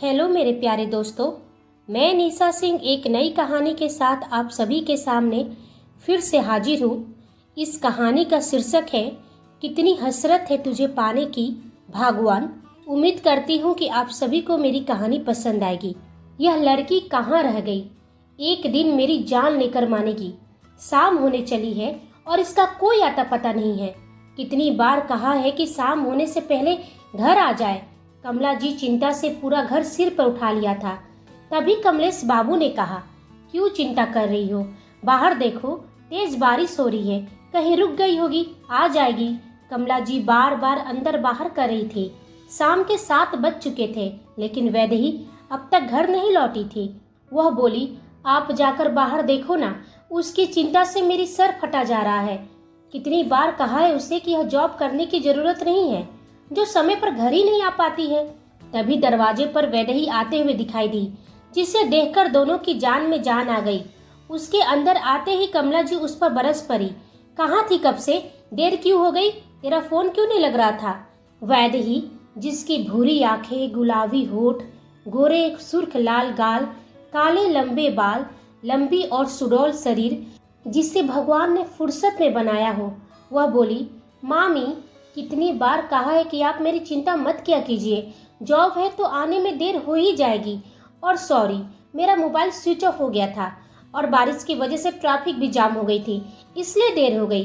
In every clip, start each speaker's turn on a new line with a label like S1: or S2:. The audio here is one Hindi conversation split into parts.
S1: हेलो मेरे प्यारे दोस्तों, मैं निशा सिंह एक नई कहानी के साथ आप सभी के सामने फिर से हाजिर हूँ। इस कहानी का शीर्षक है कितनी हसरत है तुझे पाने की भगवान। उम्मीद करती हूँ कि आप सभी को मेरी कहानी पसंद आएगी। यह लड़की कहाँ रह गई? एक दिन मेरी जान लेकर मानेगी। शाम होने चली है और इसका कोई आता पता नहीं है। कितनी बार कहा है कि शाम होने से पहले घर आ जाए। कमला जी चिंता से पूरा घर सिर पर उठा लिया था। तभी कमलेश बाबू ने कहा, क्यों चिंता कर रही हो? बाहर देखो, तेज बारिश हो रही है, कहीं रुक गई होगी, आ जाएगी। कमला जी बार बार अंदर बाहर कर रही थी। शाम के 7 बज चुके थे, लेकिन वैदेही अब तक घर नहीं लौटी थी। वह बोली, आप जाकर बाहर देखो ना, उसकी चिंता से मेरी सर फटा जा रहा है। कितनी बार कहा है उसे कि यह जॉब करने की जरूरत नहीं है, जो समय पर घर ही नहीं आ पाती है। तभी दरवाजे पर वैदेही आते हुए दिखाई दी, जिसे देखकर दोनों की जान में जान आ गई। उसके अंदर आते ही कमला जी उस पर बरस पड़ी। कहाँ थी कब से? देर क्यों हो गई? तेरा फोन क्यों नहीं लग रहा था? वैदेही, जिसकी भूरी आंखें, गुलाबी होठ, गोरे सुर्ख लाल गाल, काले लंबे बाल, लंबी और सुडौल शरीर, जिसे भगवान ने फुर्सत में बनाया हो, वह बोली, मामी, कितनी बार कहा है कि आप मेरी चिंता मत किया कीजिए। जॉब है तो आने में देर हो ही जाएगी। और सॉरी, मेरा मोबाइल स्विच ऑफ हो गया था और बारिश की वजह से ट्रैफिक भी जाम हो गई थी, इसलिए देर हो गई।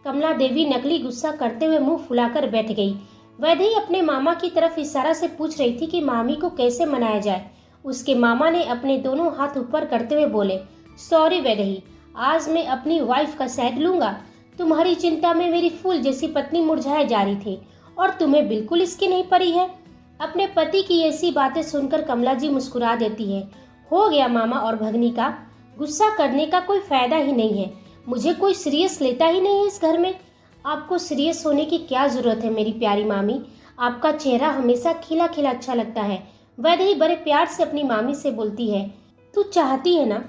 S1: कमला देवी नकली गुस्सा करते हुए मुंह फुलाकर बैठ गई। वैदेही अपने मामा की तरफ इशारा से पूछ रही थी कि मामी को कैसे मनाया जाए। उसके मामा ने अपने दोनों हाथ ऊपर करते हुए बोले, सॉरी वैदेही, आज मैं अपनी वाइफ का साइड लूंगा। तुम्हारी चिंता में मेरी फूल जैसी पत्नी मुरझाए जा रही थी और तुम्हें बिल्कुल इसकी नहीं पड़ी है। अपने पति की ऐसी बातें सुनकर कमला जी मुस्कुरा देती है। हो गया मामा और भगनी का, गुस्सा करने का कोई फायदा ही नहीं है। मुझे कोई सीरियस लेता ही नहीं है इस घर में। आपको सीरियस होने की क्या जरूरत है मेरी प्यारी मामी? आपका चेहरा हमेशा खिला खिला अच्छा लगता है। वैदेही बड़े प्यार से अपनी मामी से बोलती है, तू चाहती है ना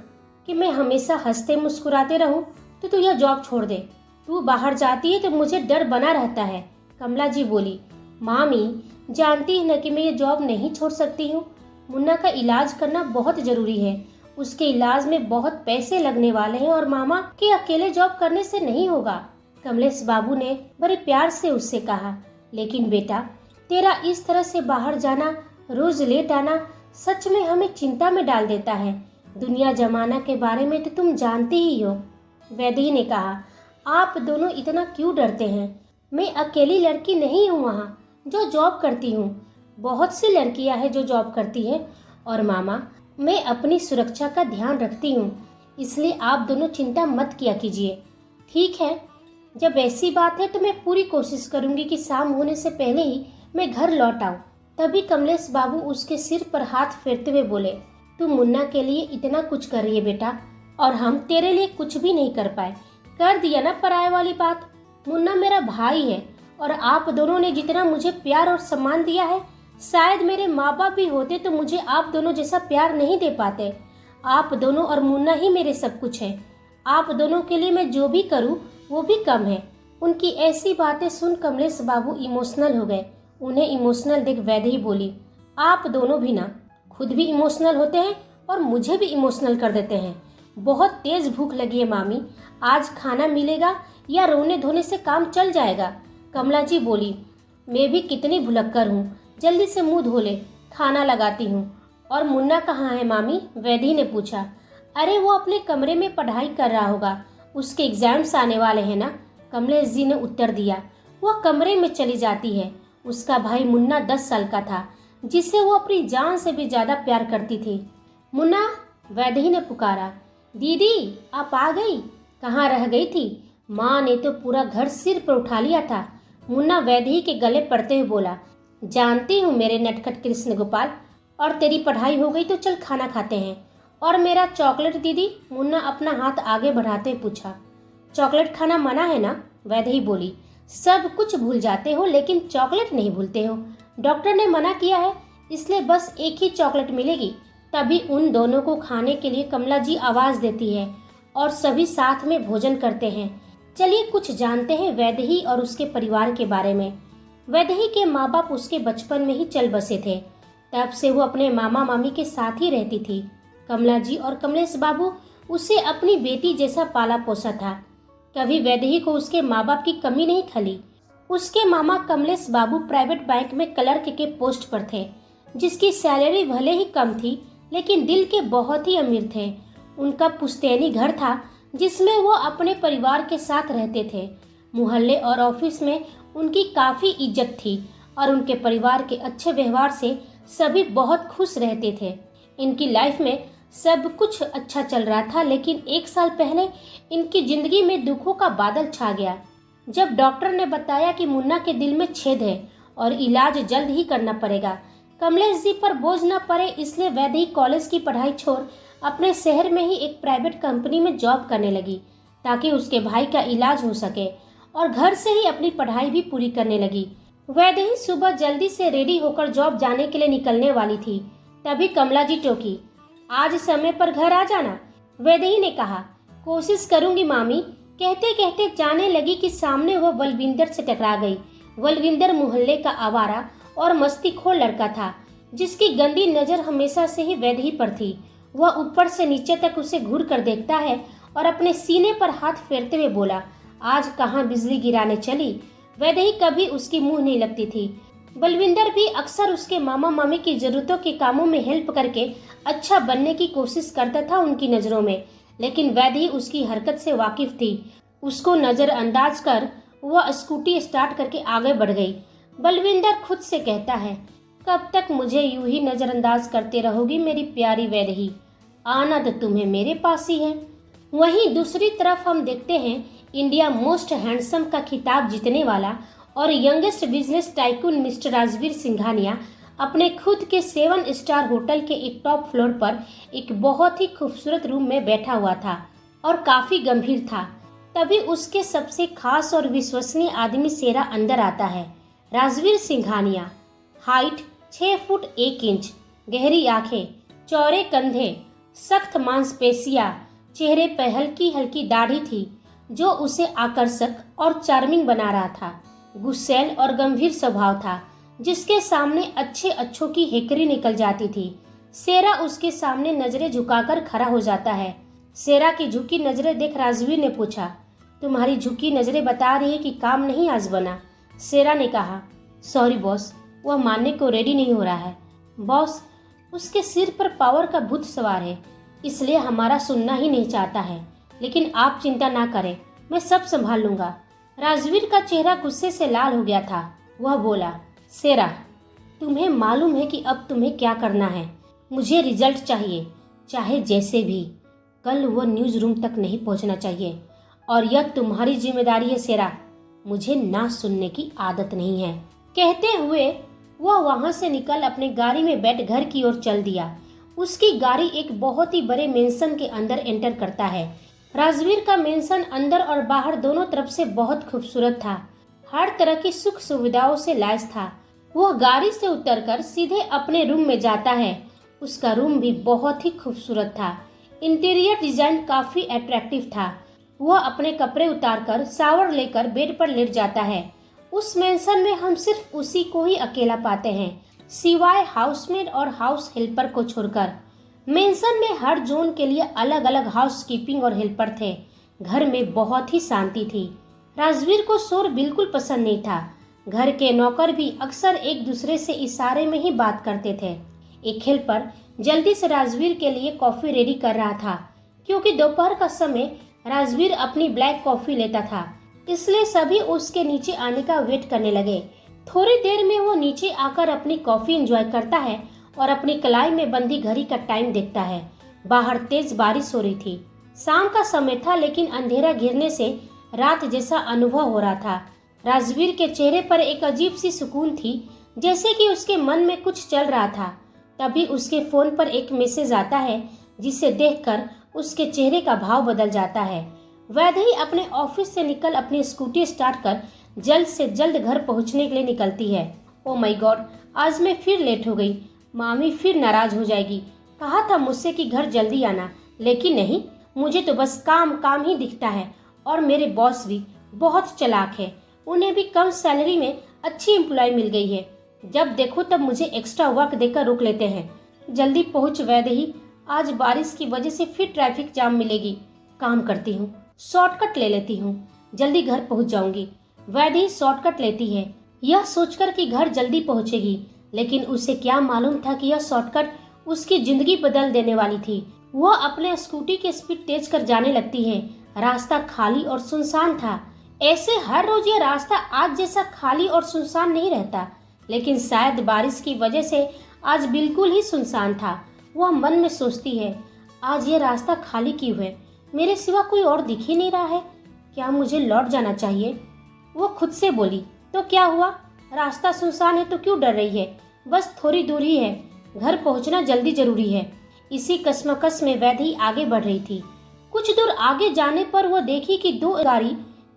S1: कि मैं हमेशा हंसते मुस्कुराते रहूं, तो तू यह जॉब छोड़ दे। तू बाहर जाती है तो मुझे डर बना रहता है। कमला जी बोली, मामी, जानती है ना कि मैं ये जॉब नहीं छोड़ सकती हूँ। मुन्ना का इलाज करना बहुत जरूरी है। उसके इलाज में बहुत पैसे लगने वाले हैं और मामा के अकेले जॉब करने से नहीं होगा। कमलेश बाबू ने बड़े प्यार से उससे कहा, लेकिन बेटा, तेरा इस तरह से बाहर जाना, रोज लेट आना सच में हमें चिंता में डाल देता है। दुनिया जमाना के बारे में तो तुम जानती ही हो। वैदेही ने कहा, आप दोनों इतना क्यों डरते हैं? मैं अकेली लड़की नहीं हूँ वहाँ जो जॉब करती हूँ। बहुत सी लड़कियाँ हैं जो जॉब करती हैं। और मामा, मैं अपनी सुरक्षा का ध्यान रखती हूँ, इसलिए आप दोनों चिंता मत किया कीजिए। ठीक है, जब ऐसी बात है तो मैं पूरी कोशिश करूँगी कि शाम होने से पहले ही मैं घर लौट आऊँ। तभी कमलेश बाबू उसके सिर पर हाथ फेरते हुए बोले, तू मुन्ना के लिए इतना कुछ कर रही है बेटा, और हम तेरे लिए कुछ भी नहीं कर पाए। कर दिया ना पराये वाली बात। मुन्ना मेरा भाई है और आप दोनों ने जितना मुझे प्यार और सम्मान दिया है, शायद मेरे माँ बाप भी होते तो मुझे आप दोनों जैसा प्यार नहीं दे पाते। आप दोनों और मुन्ना ही मेरे सब कुछ है। आप दोनों के लिए मैं जो भी करूँ वो भी कम है। उनकी ऐसी बातें सुन कमलेश बाबू इमोशनल हो गए। उन्हें इमोशनल देख वैदेही बोली, आप दोनों भी ना खुद भी इमोशनल होते हैं और मुझे भी इमोशनल कर देते हैं। बहुत तेज भूख लगी है मामी, आज खाना मिलेगा या रोने धोने से काम चल जाएगा? कमला जी बोली, मैं भी कितनी भुलक्कर हूँ, जल्दी से मुंह धो ले, खाना लगाती हूँ। और मुन्ना कहाँ है मामी? वैदेही ने पूछा। अरे वो अपने कमरे में पढ़ाई कर रहा होगा, उसके एग्जाम्स आने वाले हैं ना। कमलेश जी ने उत्तर दिया। वह कमरे में चली जाती है। उसका भाई मुन्ना 10 साल का था, जिसे वो अपनी जान से भी ज्यादा प्यार करती थी। मुन्ना, वैदेही ने पुकारा। दीदी, आप आ गई? कहाँ रह गई थी? माँ ने तो पूरा घर सिर पर उठा लिया था। मुन्ना वैदेही के गले पड़ते हुए बोला, जानती हूँ मेरे नटखट कृष्ण गोपाल, और तेरी पढ़ाई हो गई तो चल खाना खाते हैं। और मेरा चॉकलेट दीदी? मुन्ना अपना हाथ आगे बढ़ाते हुए पूछा। चॉकलेट खाना मना है ना? वैदेही बोली। सब कुछ भूल जाते हो लेकिन चॉकलेट नहीं भूलते हो। डॉक्टर ने मना किया है, इसलिए बस एक ही चॉकलेट मिलेगी। तभी उन दोनों को खाने के लिए कमला जी आवाज देती है और सभी साथ में भोजन करते हैं। चलिए कुछ जानते हैं वैदेही और उसके परिवार के बारे में। वैदेही के माँ बाप उसके बचपन में ही चल बसे थे। तब से वो अपने मामा मामी के साथ ही रहती थी। कमला जी और कमलेश बाबू उसे अपनी बेटी जैसा पाला पोसा था। कभी वैदेही को उसके माँ बाप की कमी नहीं खली। उसके मामा कमलेश बाबू प्राइवेट बैंक में क्लर्क के पोस्ट पर थे, जिसकी सैलरी भले ही कम थी लेकिन दिल के बहुत ही अमीर थे। उनका पुश्तैनी घर था जिसमें वो अपने परिवार के साथ रहते थे। मोहल्ले और ऑफिस में उनकी काफ़ी इज्जत थी और उनके परिवार के अच्छे व्यवहार से सभी बहुत खुश रहते थे। इनकी लाइफ में सब कुछ अच्छा चल रहा था, लेकिन एक साल पहले इनकी जिंदगी में दुखों का बादल छा गया। जब डॉक्टर ने बताया कि मुन्ना के दिल में छेद है और इलाज जल्द ही करना पड़ेगा। कमलेश जी पर बोझ न पड़े इसलिए वैदेही कॉलेज की पढ़ाई छोड़ अपने शहर में ही एक प्राइवेट कंपनी में जॉब करने लगी, ताकि उसके भाई का इलाज हो सके, और घर से ही अपनी पढ़ाई भी पूरी करने लगी। वैदेही सुबह जल्दी से रेडी होकर जॉब जाने के लिए निकलने वाली थी, तभी कमला जी टोकी, आज समय पर घर आ जाना। वैदेही ने कहा, कोशिश करूंगी मामी। कहते कहते जाने लगी कि सामने वो बलविंदर से टकरा गई। बलविंदर मोहल्ले का आवारा और मस्तीखोर लड़का था, जिसकी गंदी नजर हमेशा से ही वैदेही पर थी। वह ऊपर से नीचे तक उसे घूर कर देखता है और अपने सीने पर हाथ फेरते हुए बोला, आज कहाँ बिजली गिराने चली। वैदेही कभी उसकी मुंह नहीं लगती थी। बलविंदर भी अक्सर उसके मामा मामी की जरूरतों के कामों में हेल्प करके अच्छा बनने की कोशिश करता था उनकी नजरों में, लेकिन वैदेही उसकी हरकत से वाकिफ थी। उसको नजरअंदाज कर वह स्कूटी स्टार्ट करके आगे बढ़ गई। बलविंदर खुद से कहता है, कब तक मुझे यूं ही नजरअंदाज करते रहोगी मेरी प्यारी वैदेही, आना तो तुम्हें मेरे पास ही है। वहीं दूसरी तरफ हम देखते हैं इंडिया मोस्ट हैंडसम का खिताब जीतने वाला और youngest business tycoon mister Rajveer Singhania अपने खुद के 7 स्टार होटल के एक टॉप फ्लोर पर एक बहुत ही खूबसूरत रूम में बैठा हुआ था और काफी गंभीर था। तभी उसके सबसे खास और विश्वसनीय आदमी शेरा अंदर आता है। Rajveer Singhania, height 6 foot 1 inch, गहरी आंखें, चौड़े कंधे, सख्त मांसपेशियां, चेहरे पर हल्की हल्की दाढ़ी थी जो उसे आकर्षक और चार्मिंग बना रहा था। गुस्सैल और गंभीर स्वभाव था, जिसके सामने अच्छे अच्छों की हेकरी निकल जाती थी। शेरा उसके सामने नजरें झुकाकर खड़ा हो जाता है। शेरा की झुकी नजरें देख राजवीर ने पूछा, तुम्हारी झुकी नजरें बता रही है कि काम नहीं आज बना। शेरा ने कहा, सॉरी बॉस, वह मानने को रेडी नहीं हो रहा है। बॉस, उसके सिर पर पावर का भूत सवार है, इसलिए हमारा सुनना ही नहीं चाहता है, लेकिन आप चिंता ना करें, मैं सब संभाल लूंगा। राजवीर का चेहरा गुस्से से लाल हो गया था। वह बोला, शेरा, तुम्हें मालूम है कि अब तुम्हें क्या करना है। मुझे रिजल्ट चाहिए, चाहे जैसे भी। कल वह न्यूज़ रूम तक नहीं पहुंचना चाहिए और यह तुम्हारी जिम्मेदारी है शेरा। मुझे ना सुनने की आदत नहीं है। कहते हुए वह वहां से निकल अपने गाड़ी में बैठ घर की ओर चल दिया। उसकी गाड़ी एक बहुत ही बड़े मेंशन के अंदर एंटर करता है। राजवीर का मेंशन अंदर और बाहर दोनों तरफ से बहुत खूबसूरत था। हर तरह की सुख सुविधाओं से लैस था। वह गाड़ी से उतरकर सीधे अपने रूम में जाता है। उसका रूम भी बहुत ही खूबसूरत था। इंटीरियर डिजाइन काफी अट्रैक्टिव था। वह अपने कपड़े उतारकर शावर लेकर बेड पर लेट जाता है। उस मेंशन में हम सिर्फ उसी को ही अकेला पाते हैं, सिवाय हाउसमेड और हाउस हेल्पर को छोड़कर। मेंशन में हर जोन के लिए अलग अलग हाउसकीपिंग और हेल्पर थे। घर में बहुत ही शांति थी। राजवीर को शोर बिल्कुल पसंद नहीं था। घर के नौकर भी अक्सर एक दूसरे से इशारे में ही बात करते थे। एक हेल्पर जल्दी से राजवीर के लिए कॉफी रेडी कर रहा था, क्योंकि दोपहर का समय राजवीर अपनी ब्लैक कॉफी लेता था, इसलिए सभी उसके नीचे आने का वेट करने लगे। थोड़ी देर में वो नीचे आकर अपनी कॉफी एंजॉय करता है और अपनी कलाई में बंधी घड़ी का टाइम देखता है। बाहर तेज बारिश हो रही थी। शाम का समय था, लेकिन अंधेरा घिरने से रात जैसा अनुभव हो रहा था। राजवीर के चेहरे पर एक अजीब सी सुकून थी, जैसे कि उसके मन में कुछ चल रहा था। तभी उसके फोन पर एक मैसेज आता है, जिसे देखकर उसके चेहरे का भाव बदल जाता है। वैदेही अपने ऑफिस से निकल अपनी स्कूटी स्टार्ट कर जल्द से जल्द घर पहुंचने के लिए निकलती है। ओ माय गॉड, आज मैं फिर लेट हो गई। मामी फिर नाराज हो जाएगी। कहा था मुझसे कि घर जल्दी आना, लेकिन नहीं, मुझे तो बस काम काम ही दिखता है। और मेरे बॉस भी बहुत चालाक है, उन्हें भी कम सैलरी में अच्छी एम्प्लॉय मिल गई है। जब देखो तब मुझे एक्स्ट्रा वर्क देकर रोक लेते हैं। जल्दी पहुंच वैदेही, आज बारिश की वजह से फिर ट्रैफिक जाम मिलेगी। काम करती हूँ, शॉर्टकट ले लेती हूँ, जल्दी घर पहुंच जाऊंगी। वैदेही शॉर्टकट लेती है, यह सोचकर कि घर जल्दी पहुंचेगी, लेकिन उसे क्या मालूम था कि यह शॉर्टकट उसकी जिंदगी बदल देने वाली थी। वह अपने स्कूटी की स्पीड तेज कर जाने लगती है। रास्ता खाली और सुनसान था। ऐसे हर रोज यह रास्ता आज जैसा खाली और सुनसान नहीं रहता, लेकिन शायद बारिश की वजह से आज बिल्कुल ही सुनसान था। वह मन में सोचती है, आज यह रास्ता खाली क्यों है? मेरे सिवा कोई और दिख ही नहीं रहा है। क्या मुझे लौट जाना चाहिए? वो खुद से बोली। तो क्या हुआ? रास्ता सुनसान है तो क्यों डर रही है? बस थोड़ी दूर ही है, घर पहुंचना जल्दी जरूरी है। इसी कश्मकश में वैदेही आगे बढ़ रही थी। कुछ दूर आगे जाने पर वह देखी कि दो गाड़ी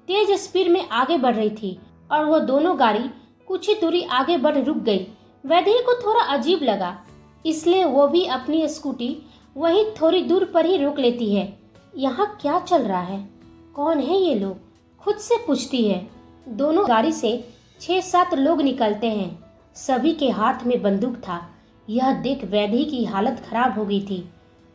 S1: तेज स्पीड में आगे बढ़ रही थी और वह दोनों गाड़ी कुछ ही दूरी आगे बढ़ रुक गई। वैदेही को थोड़ा अजीब लगा, इसलिए वो भी अपनी स्कूटी वहीं थोड़ी दूर पर ही रोक लेती है। यहाँ क्या चल रहा है? कौन है ये लोग? खुद से पूछती है। दोनों गाड़ी से 6-7 लोग निकलते हैं। सभी के हाथ में बंदूक था। यह देख वैदेही की हालत खराब हो गई थी।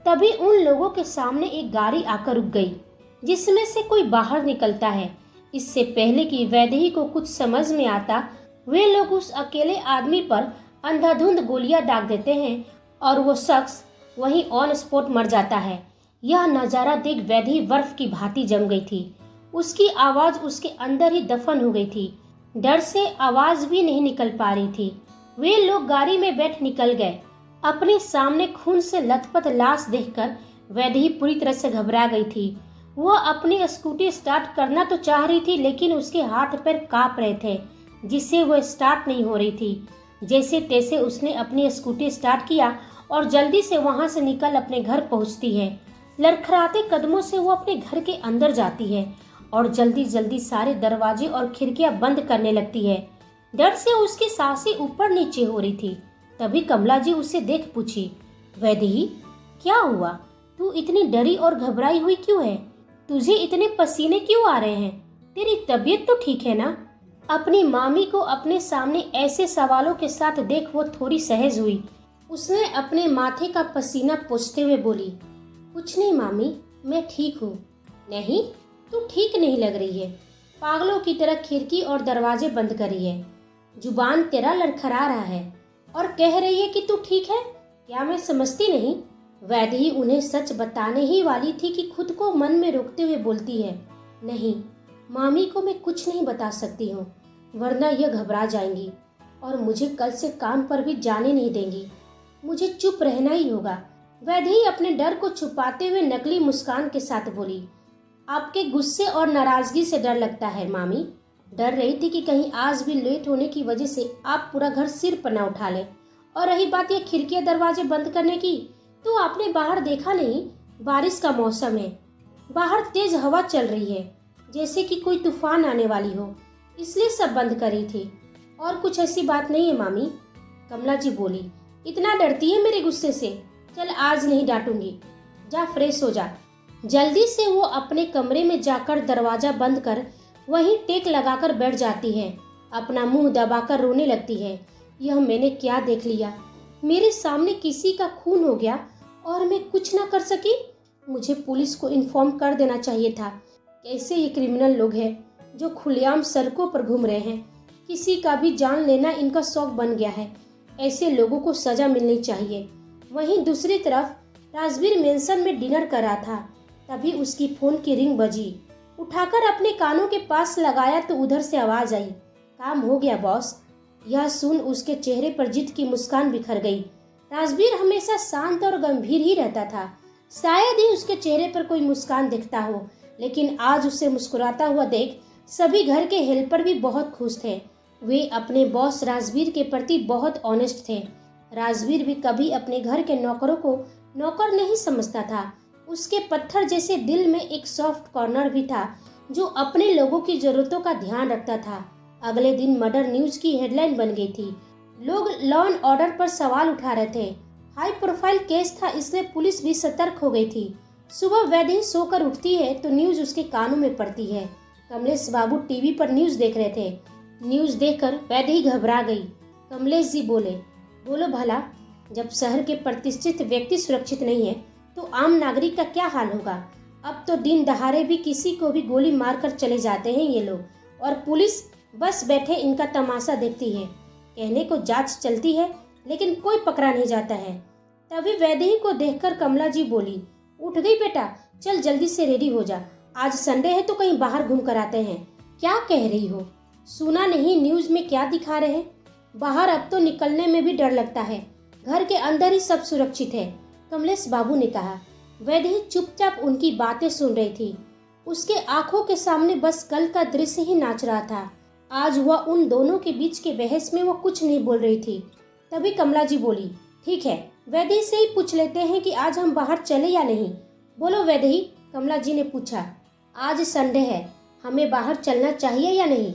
S1: तभी उन लोगों के सामने एक गाड़ी आकर रुक गई, जिसमें से कोई बाहर निकलता है। इससे पहले कि वैदेही को कुछ समझ में आता, वे लोग उस अकेले आदमी पर अंधाधुंध गोलियां दाग देते हैं और वो शख्स वहीं ऑन स्पॉट मर जाता है। यह नजारा देख वैदेही बर्फ की भांति जम गई थी। उसकी आवाज उसके अंदर ही दफन हो गई थी। डर से आवाज भी नहीं निकल पा रही थी। वे लोग गाड़ी में बैठ निकल गए। अपने सामने खून से लथपथ लाश देखकर वैदेही पूरी तरह से घबरा गई थी। वह अपनी स्कूटी स्टार्ट करना तो चाह रही थी, लेकिन उसके हाथ पैर कांप रहे थे, जिससे वह स्टार्ट नहीं हो रही थी। जैसे तैसे उसने अपनी स्कूटी स्टार्ट किया और जल्दी से वहां से निकल अपने घर पहुंचती है। लड़खड़ाते कदमों से वो अपने घर के अंदर जाती है और जल्दी जल्दी सारे दरवाजे और खिड़कियां बंद करने लगती है। डर से उसकी सांसें ऊपर नीचे हो रही थी। तभी कमला जी उसे देख पूछी, वैदेही क्या हुआ? तू इतनी डरी और घबराई हुई क्यों है? तुझे इतने पसीने क्यों आ रहे हैं? तेरी तबीयत तो ठीक है ना? अपनी मामी को अपने सामने ऐसे सवालों के साथ देख वो थोड़ी सहज हुई। उसने अपने माथे का पसीना पोंछते हुए बोली, कुछ नहीं मामी, मैं ठीक हूँ। नहीं, तू ठीक नहीं लग रही है। पागलों की तरह खिड़की और दरवाजे बंद करी है। जुबान तेरा लड़खड़ा रहा है और कह रही है कि तू ठीक है। क्या मैं समझती नहीं? वैदेही उन्हें सच बताने ही वाली थी कि खुद को मन में रोकते हुए बोलती है, नहीं मामी को मैं कुछ नहीं बता सकती हूँ, वरना यह घबरा जाएंगी और मुझे कल से काम पर भी जाने नहीं देंगी। मुझे चुप रहना ही होगा। वैदेही अपने डर को छुपाते हुए नकली मुस्कान के साथ बोली, आपके गुस्से और नाराजगी से डर लगता है मामी। डर रही थी कि कहीं आज भी लेट होने की वजह से आप पूरा घर सिर पर न उठा लें। और रही बात ये खिड़कियां दरवाजे बंद करने की, तो आपने बाहर देखा नहीं? बारिश का मौसम है, बाहर तेज हवा चल रही है, जैसे कि कोई तूफान आने वाली हो, इसलिए सब बंद करी थी। और कुछ ऐसी बात नहीं है मामी। कमला जी बोली, इतना डरती है मेरे गुस्से से? चल आज नहीं डांटूंगी, जा फ्रेश हो जा। जल्दी से वो अपने कमरे में जाकर दरवाजा बंद कर वहीं टेक लगाकर बैठ जाती है। अपना मुंह दबाकर रोने लगती है। यह मैंने क्या देख लिया? मेरे सामने किसी का खून हो गया और मैं कुछ ना कर सकी। मुझे पुलिस को इन्फॉर्म कर देना चाहिए था। कैसे ये क्रिमिनल लोग हैं जो खुलेआम सड़कों पर घूम रहे हैं। किसी का भी जान लेना इनका शौक बन गया है। ऐसे लोगों को सजा मिलनी चाहिए। वहीं दूसरी तरफ राजवीर मेंशन में डिनर कर रहा था। तभी उसकी फोन की रिंग बजी। उठाकर अपने कानों के पास लगाया तो उधर से आवाज आई, काम हो गया बॉस। यह सुन उसके चेहरे पर जीत की मुस्कान बिखर गई। राजवीर हमेशा शांत और गंभीर ही रहता था। शायद ही उसके चेहरे पर कोई मुस्कान दिखता हो, लेकिन आज उसे मुस्कुराता हुआ देख सभी घर के हेल्पर भी बहुत खुश थे। वे अपने बॉस राजवीर के प्रति बहुत ऑनेस्ट थे। राजवीर भी कभी अपने घर के नौकरों को नौकर नहीं समझता था। उसके पत्थर जैसे दिल में एक सॉफ्ट कॉर्नर भी था जो अपने लोगों की जरूरतों का ध्यान रखता था। अगले दिन मर्डर न्यूज की हेडलाइन बन गई थी। लोग लॉ एंड ऑर्डर पर सवाल उठा रहे थे। हाई प्रोफाइल केस था, इसलिए पुलिस भी सतर्क हो गई थी। सुबह वैदेही सोकर उठती है तो न्यूज उसके कानों में पड़ती है। कमलेश बाबू टीवी पर न्यूज देख रहे थे। न्यूज देखकर वैदेही घबरा गई। कमलेश जी बोले, बोलो भला, जब शहर के प्रतिष्ठित व्यक्ति सुरक्षित नहीं है तो आम नागरिक का क्या हाल होगा। अब तो दिन दहाड़े भी किसी को भी गोली मारकर चले जाते हैं ये लोग, और पुलिस बस बैठे इनका तमाशा देखती है। कहने को जांच चलती है लेकिन कोई पकड़ा नहीं जाता है। तभी वैदेही को देखकर कमला जी बोली, उठ गई बेटा, चल जल्दी से रेडी हो जा, आज संडे है तो कहीं बाहर घूम कर आते हैं। क्या कह रही हो, सुना नहीं न्यूज में क्या दिखा रहे हैं। बाहर अब तो निकलने में भी डर लगता है, घर के अंदर ही सब सुरक्षित है, कमलेश बाबू ने कहा। वैदेही चुपचाप उनकी बातें सुन रही थी। उसके आंखों के सामने बस कल का दृश्य ही नाच रहा था। आज हुआ उन दोनों के बीच के बहस में वो कुछ नहीं बोल रही थी। तभी कमला जी बोली, ठीक है, वैदेही से ही पूछ लेते हैं कि आज हम बाहर चले या नहीं। बोलो वैदेही, कमला जी ने पूछा। आज संडे है, हमें बाहर चलना चाहिए या नहीं।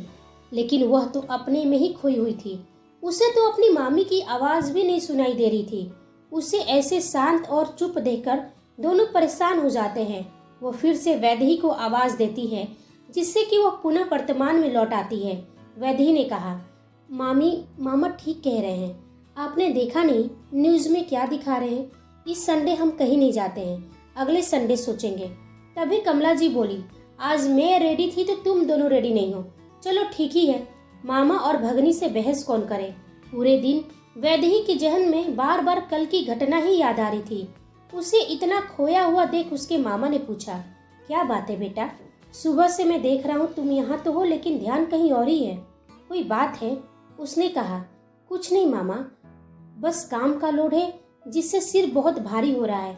S1: लेकिन वह तो अपने में ही खोई हुई थी। उसे तो अपनी मामी की आवाज भी नहीं सुनाई दे रही थी। उसे ऐसे शांत और चुप देखकर दोनों परेशान हो जाते हैं। वो फिर से वैदेही को आवाज देती है, जिससे कि वह पुनः वर्तमान में लौट आती है। वैदेही ने कहा, मामी, मामा ठीक कह रहे हैं, आपने देखा नहीं न्यूज में क्या दिखा रहे हैं। इस संडे हम कहीं नहीं जाते हैं, अगले संडे सोचेंगे। तभी कमला जी बोली, आज मैं रेडी थी तो तुम दोनों रेडी नहीं हो। चलो ठीक ही है, मामा और भगनी से बहस कौन करे। पूरे दिन वैदेही की जहन में बार बार कल की घटना ही याद आ रही थी। उसे इतना खोया हुआ देख उसके मामा ने पूछा, क्या बात है बेटा, सुबह से मैं देख रहा हूँ तुम यहाँ तो हो लेकिन ध्यान कहीं और ही है, कोई बात है। उसने कहा, कुछ नहीं मामा, बस काम का लोड है जिससे सिर बहुत भारी हो रहा है,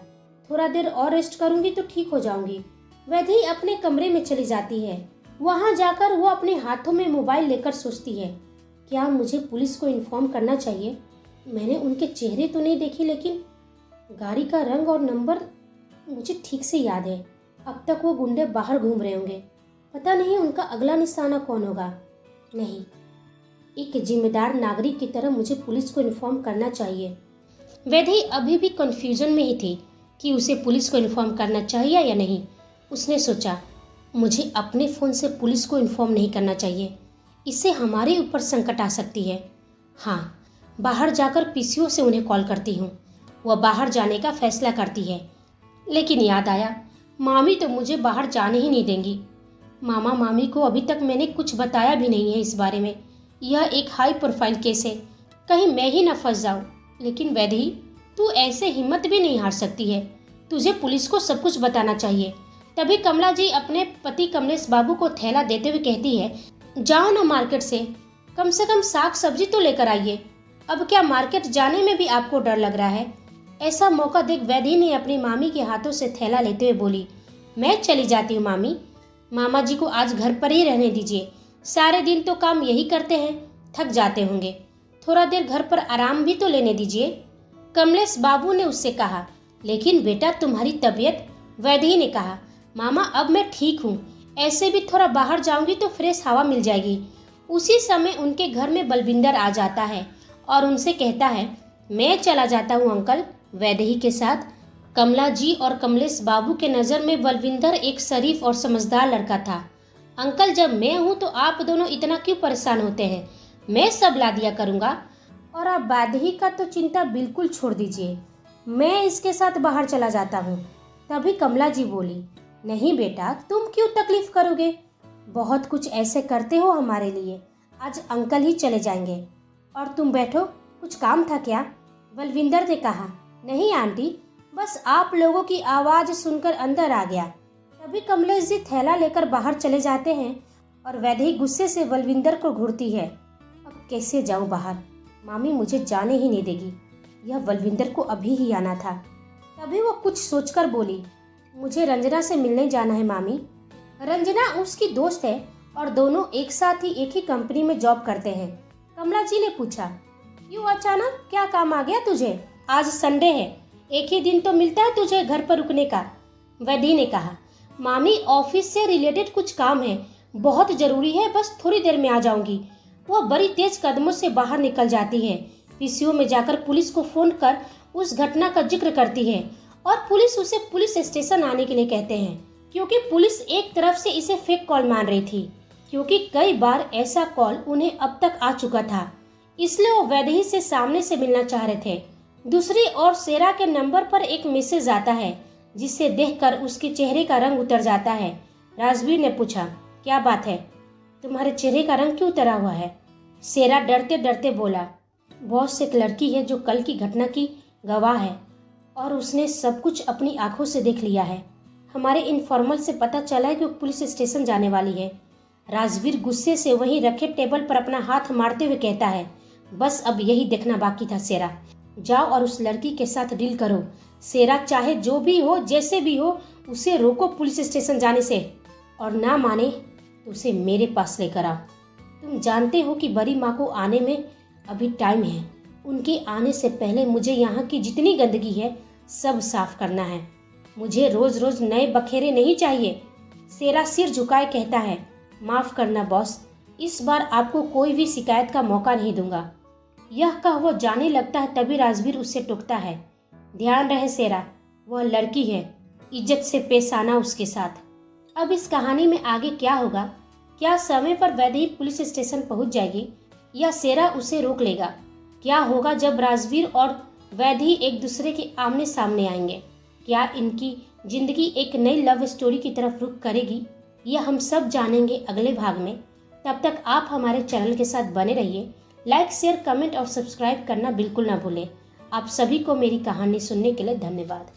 S1: थोड़ा देर और रेस्ट करूंगी तो ठीक हो जाऊंगी। वैदेही अपने कमरे में चली जाती है। वहां जाकर वो अपने हाथों में मोबाइल लेकर सोचती है, क्या मुझे पुलिस को इन्फॉर्म करना चाहिए। मैंने उनके चेहरे तो नहीं देखे लेकिन गाड़ी का रंग और नंबर मुझे ठीक से याद है। अब तक वो गुंडे बाहर घूम रहे होंगे, पता नहीं उनका अगला निशाना कौन होगा। नहीं, एक जिम्मेदार नागरिक की तरह मुझे पुलिस को इन्फॉर्म करना चाहिए। वैदेही अभी भी कंफ्यूजन में ही थी कि उसे पुलिस को इन्फॉर्म करना चाहिए या नहीं। उसने सोचा, मुझे अपने फ़ोन से पुलिस को इन्फॉर्म नहीं करना चाहिए, इससे हमारे ऊपर संकट आ सकती है। हाँ, बाहर जाकर पीसीओ से उन्हें कॉल करती हूँ। वह बाहर जाने का फैसला करती है। लेकिन याद आया, मामी तो मुझे बाहर जाने ही नहीं देंगी। मामा मामी को अभी तक मैंने कुछ बताया भी नहीं है इस बारे में। यह एक हाई प्रोफाइल केस है, कहीं मैं ही न फंस जाऊँ। लेकिन वैदेही, तू ऐसे हिम्मत भी नहीं हार सकती है, तुझे पुलिस को सब कुछ बताना चाहिए। तभी कमला जी अपने पति कमलेश बाबू को थैला देते हुए कहती है, जाओ ना मार्केट से कम साग सब्जी तो लेकर आइए। अब क्या मार्केट जाने में भी आपको डर लग रहा है। ऐसा मौका देख वैदेही ने अपनी मामी के हाथों से थैला लेते हुए बोली, मैं चली जाती हूँ मामी, मामा जी को आज घर पर ही रहने दीजिए, सारे दिन तो काम यही करते हैं, थक जाते होंगे, थोड़ा देर घर पर आराम भी तो लेने दीजिए। कमलेश बाबू ने उससे कहा, लेकिन बेटा तुम्हारी तबीयत। वैदेही ने कहा, मामा अब मैं ठीक हूँ, ऐसे भी थोड़ा बाहर जाऊंगी तो फ्रेश हवा मिल जाएगी। उसी समय उनके घर में बलविंदर आ जाता है और उनसे कहता है, मैं चला जाता हूँ अंकल। वैदेही के साथ कमला जी और कमलेश बाबू के नज़र में बलविंदर एक शरीफ और समझदार लड़का था। अंकल, जब मैं हूँ तो आप दोनों इतना क्यों परेशान होते हैं, मैं सब ला दिया करूँगा। और अब वैदेही का तो चिंता बिल्कुल छोड़ दीजिए, मैं इसके साथ बाहर चला जाता हूँ। तभी कमला जी बोली, नहीं बेटा, तुम क्यों तकलीफ करोगे, बहुत कुछ ऐसे करते हो हमारे लिए, आज अंकल ही चले जाएंगे। और तुम बैठो, कुछ काम था क्या। बलविंदर ने कहा, नहीं आंटी, बस आप लोगों की आवाज़ सुनकर अंदर आ गया। तभी कमलेश जी थैला लेकर बाहर चले जाते हैं और वैदेही गुस्से से बलविंदर को घूरती है, अब कैसे जाऊं बाहर, मामी मुझे जाने ही नहीं देगी, यह बलविंदर को अभी ही आना था। तभी वो कुछ सोचकर बोली, मुझे रंजना से मिलने जाना है मामी। रंजना उसकी दोस्त है और दोनों एक साथ ही एक ही कंपनी में जॉब करते हैं। कमला जी ने पूछा, क्यों अचानक, क्या काम आ गया तुझे, आज संडे है, एक ही दिन तो मिलता है तुझे घर पर रुकने का। वैदेही ने कहा, मामी ऑफिस से रिलेटेड कुछ काम है, बहुत जरूरी है, बस थोड़ी देर में आ जाऊंगी। वह बड़ी तेज कदमों से बाहर निकल जाती है। पीसीओ में जाकर पुलिस को फोन कर उस घटना का जिक्र करती है और पुलिस उसे पुलिस स्टेशन आने के लिए कहते हैं, क्योंकि पुलिस एक तरफ से इसे फेक कॉल मान रही थी, क्योंकि कई बार ऐसा कॉल उन्हें अब तक आ चुका था। इसलिए वो वैदेही से सामने से मिलना चाह रहे थे। दूसरी ओर शेरा के नंबर पर एक मैसेज आता है जिसे देखकर उसके चेहरे का रंग उतर जाता है। राजवीर ने पूछा, क्या बात है, तुम्हारे चेहरे का रंग क्यों उतरा हुआ है? शेरा डरते डरते बोला, बॉस एक लड़की है जो कल की घटना की गवाह है और उसने सब कुछ अपनी आंखों से देख लिया है। हमारे इनफॉर्मल से पता चला है कि वो पुलिस स्टेशन जाने वाली है। राजवीर गुस्से से वहीं रखे टेबल पर अपना हाथ मारते हुए कहता है, बस अब यही देखना बाकी था शेरा, जाओ और उस लड़की के साथ डील करो। शेरा चाहे जो भी हो, जैसे भी हो, उसे रोको पुलिस स्टेशन जाने से, और ना माने तो उसे मेरे पास लेकर आओ। तुम जानते हो कि बड़ी माँ को आने में अभी टाइम है। उनके आने से पहले मुझे यहाँ की जितनी गंदगी है सब साफ करना है। मुझे रोज रोज नए बखेरे नहीं चाहिए। शेरा सिर झुकाए कहता है, माफ करना बॉस, इस बार आपको कोई भी शिकायत का मौका नहीं दूंगा। यह कह वो जाने लगता है, तभी राजवीर उससे टोकता है, ध्यान रहे शेरा, वह लड़की है, इज्जत से पेश आना उसके साथ। अब इस कहानी में आगे क्या होगा? क्या समय पर वैदेही पुलिस स्टेशन पहुंच जाएगी या शेरा उसे रोक लेगा? क्या होगा जब राजवीर और वैदेही एक दूसरे के आमने सामने आएंगे? क्या इनकी जिंदगी एक नई लव स्टोरी की तरफ रुख करेगी? यह हम सब जानेंगे अगले भाग में। तब तक आप हमारे चैनल के साथ बने रहिए। लाइक, शेयर, कमेंट और सब्सक्राइब करना बिल्कुल ना भूलें। आप सभी को मेरी कहानी सुनने के लिए धन्यवाद।